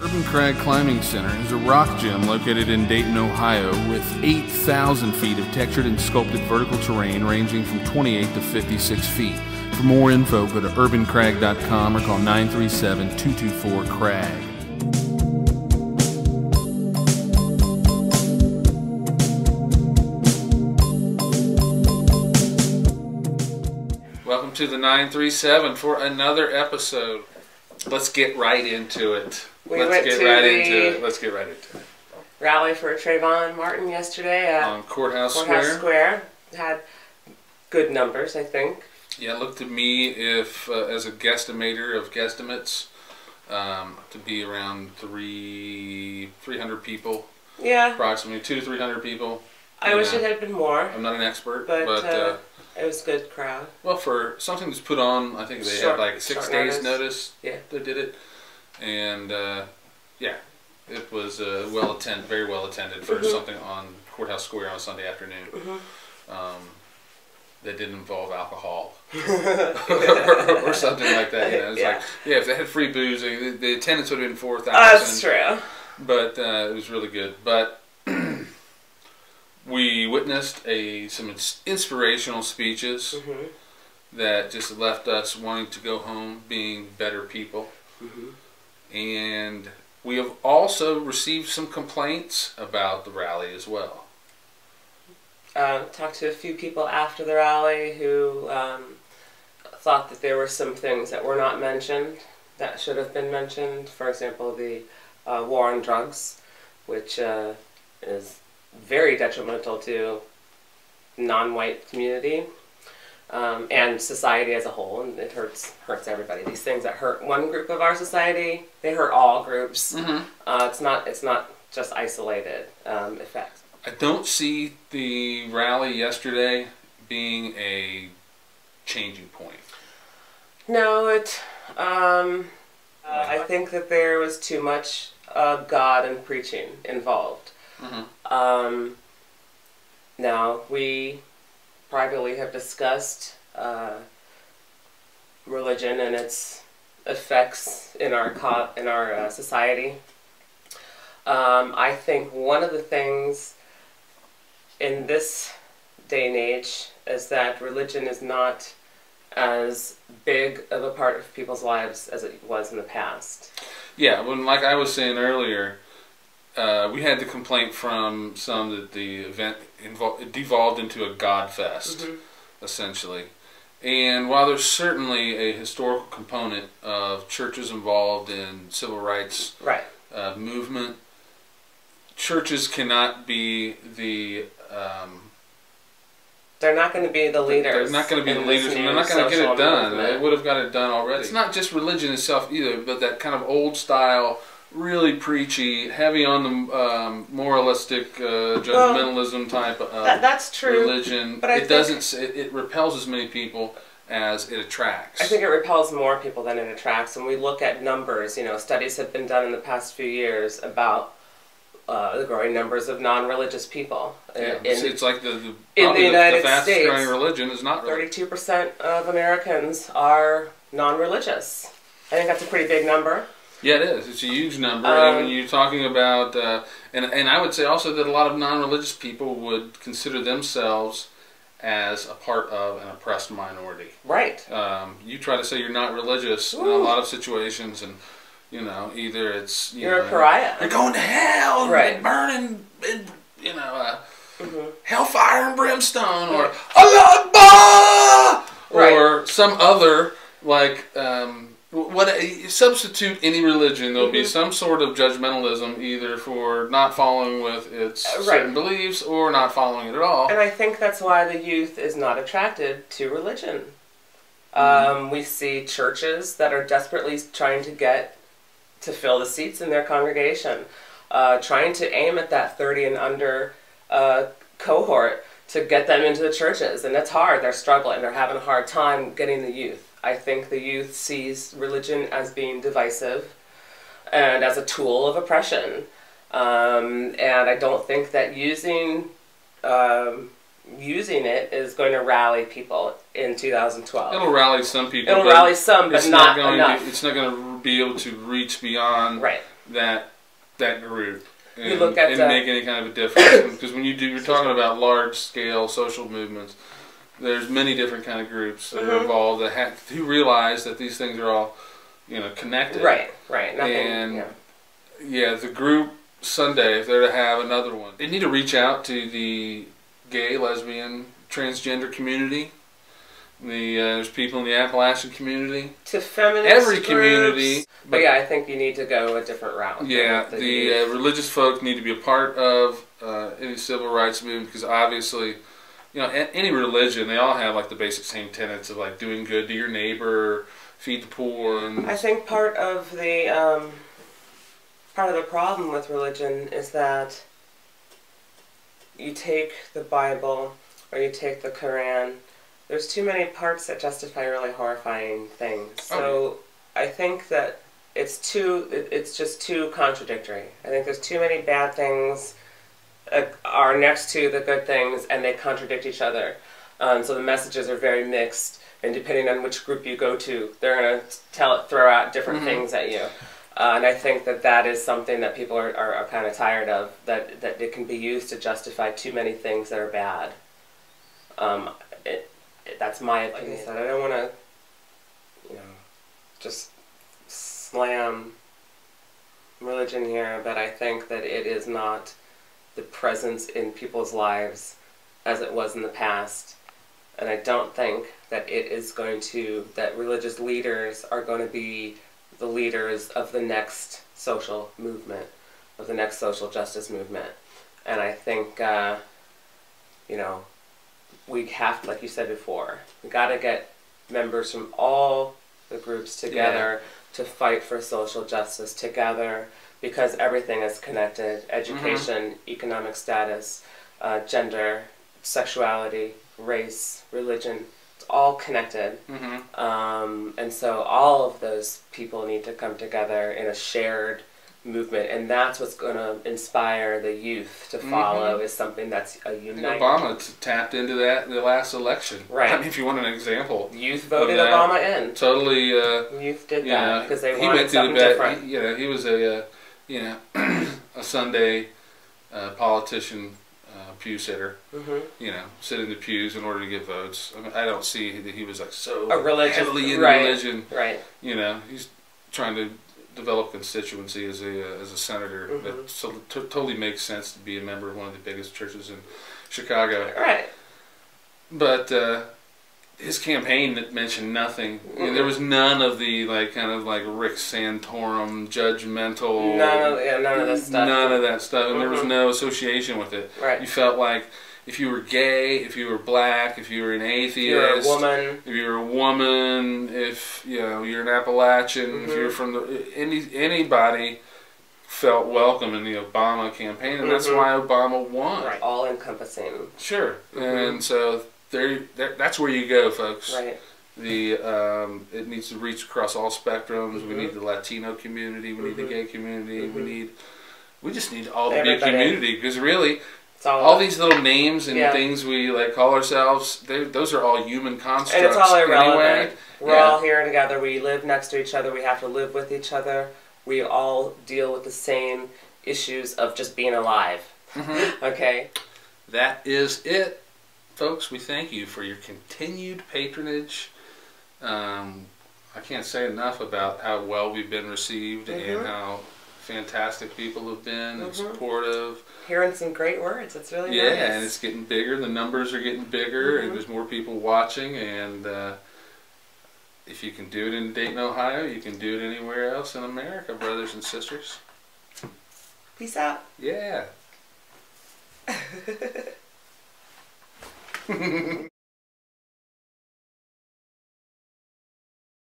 Urban Crag Climbing Center is a rock gym located in Dayton, Ohio, with 8,000 feet of textured and sculpted vertical terrain ranging from 28 to 56 feet. For more info, go to urbancrag.com or call 937-224-CRAG. Welcome to the 937 for another episode. Let's get right into it. Let's get right into it. Rally for Trayvon Martin yesterday on Courthouse Square. Had good numbers, I think. Yeah, it looked to me, if as a guesstimator of guesstimates, to be around 300 people. Yeah. Approximately 200 to 300 people. I wish it had been more. I'm not an expert, but it was a good crowd. Well, for something that's put on, I think they had like 6 days notice. Yeah. They did it. And yeah, it was very well attended for something on Courthouse Square on a Sunday afternoon. That didn't involve alcohol or something like that. You know, it's like, yeah, if they had free booze, the attendance would have been 4,000. That's true. But it was really good. But we witnessed some inspirational speeches that just left us wanting to go home being better people. And we have also received some complaints about the rally as well. Talked to a few people after the rally who thought that there were some things that were not mentioned that should have been mentioned. For example, the war on drugs, which is very detrimental to non-white community. And society as a whole, and it hurts everybody. These things that hurt one group of our society, they hurt all groups. It's not just isolated effects. I don't see the rally yesterday being a changing point. No, I think that there was too much God and preaching involved. Now we privately have discussed religion and its effects in our society. I think one of the things in this day and age is that religion is not as big of a part of people's lives as it was in the past. Yeah, like I was saying earlier, we had the complaint from some that the event devolved into a God fest, essentially. And while there's certainly a historical component of churches involved in civil rights movement, churches cannot be the... they're not going to be the leaders. They're not going to be the leaders, and they're not going to get it done. They would have got it done already. It's not just religion itself either, but that kind of old style, really preachy, heavy on the moralistic, judgmentalism type of that's true, religion. But it repels as many people as it attracts. I think it repels more people than it attracts. When we look at numbers, you know, studies have been done in the past few years about the growing numbers of non-religious people. It's like in the United fastest States, growing religion is not religious. 32% of Americans are non-religious. I think that's a pretty big number. Yeah, it is. It's a huge number. And when you're talking about, and I would say also that a lot of non-religious people would consider themselves as a part of an oppressed minority. Right. You try to say you're not religious in a lot of situations, and you know, either it's you're a pariah. You're going to hell, and burning, you know, hellfire and brimstone, or Allah, or some other like. Substitute any religion, there'll be some sort of judgmentalism, either for not following with its certain beliefs or not following it at all. And I think that's why the youth is not attracted to religion. We see churches that are desperately trying to fill the seats in their congregation, trying to aim at that 30 and under cohort to get them into the churches, and it's hard. They're struggling. They're having a hard time getting the youth. I think the youth sees religion as being divisive and as a tool of oppression. And I don't think that using it is going to rally people in 2012. It'll rally some people. It'll rally some, but not enough. It's not going to be able to reach beyond that group and, you look at and make any kind of a difference. Because when you're talking about large scale social movements, there's many different kind of groups that are involved who realize that these things are all, connected. Right. Nothing, and the group Sunday, if they're to have another one, they need to reach out to the gay, lesbian, transgender community. There's people in the Appalachian community. To feminist every groups. Community. But yeah, I think you need to go a different route. Yeah, the religious folk need to be a part of any civil rights movement, because obviously, any religion, they all have like the basic same tenets of like doing good to your neighbor, feed the poor. And I think part of the problem with religion is that you take the Bible or you take the Quran. There's too many parts that justify really horrifying things. So I think that it's just too contradictory. I think there's too many bad things are next to the good things, and they contradict each other. So the messages are very mixed, and depending on which group you go to, they're going to throw out different things at you. And I think that is something that people are kind of tired of, that it can be used to justify too many things that are bad. That's my opinion. Like I said, I don't want to, just slam religion here, but I think that it is not the presence in people's lives as it was in the past. And I don't think that that religious leaders are going to be the leaders of the next social movement, of the next social justice movement. And I think, we have to, like you said before, we got to get members from all the groups together to fight for social justice together, because everything is connected. Education, economic status, gender, sexuality, race, religion, it's all connected. And so all of those people need to come together in a shared movement, and that's what's going to inspire the youth to follow, is something that's a united. Obama tapped into that in the last election. Right. I mean, if you want an example. Youth voted Obama in. Totally. Youth did that because they wanted something different. He was a Sunday politician, pew sitter. Sit in the pews in order to get votes. I mean, I don't see that he was like so heavily in religion. Right. He's trying to develop constituency as a senator. That totally makes sense to be a member of one of the biggest churches in Chicago. Right. But his campaign mentioned nothing. There was none of the kind of Rick Santorum judgmental. None of that stuff. None of that stuff, and there was no association with it. Right. You felt like if you were gay, if you were black, if you were an atheist, if you were a woman, if you're an Appalachian, if you're from anybody felt welcome in the Obama campaign, and that's why Obama won. Right. All encompassing. Sure. And so that's where you go, folks. Right. It needs to reach across all spectrums. We need the Latino community. We need the gay community. We just need all to be a community, because really, all these little names and things we call ourselves, those are all human constructs. And it's all irrelevant. Anyway. We're all here together. We live next to each other. We have to live with each other. We all deal with the same issues of just being alive. Okay? That is it, folks. We thank you for your continued patronage. I can't say enough about how well we've been received and how fantastic people have been and supportive. Hearing some great words. It's really nice. Yeah, and it's getting bigger. The numbers are getting bigger, and there's more people watching. And if you can do it in Dayton, Ohio, you can do it anywhere else in America, brothers and sisters. Peace out. Yeah.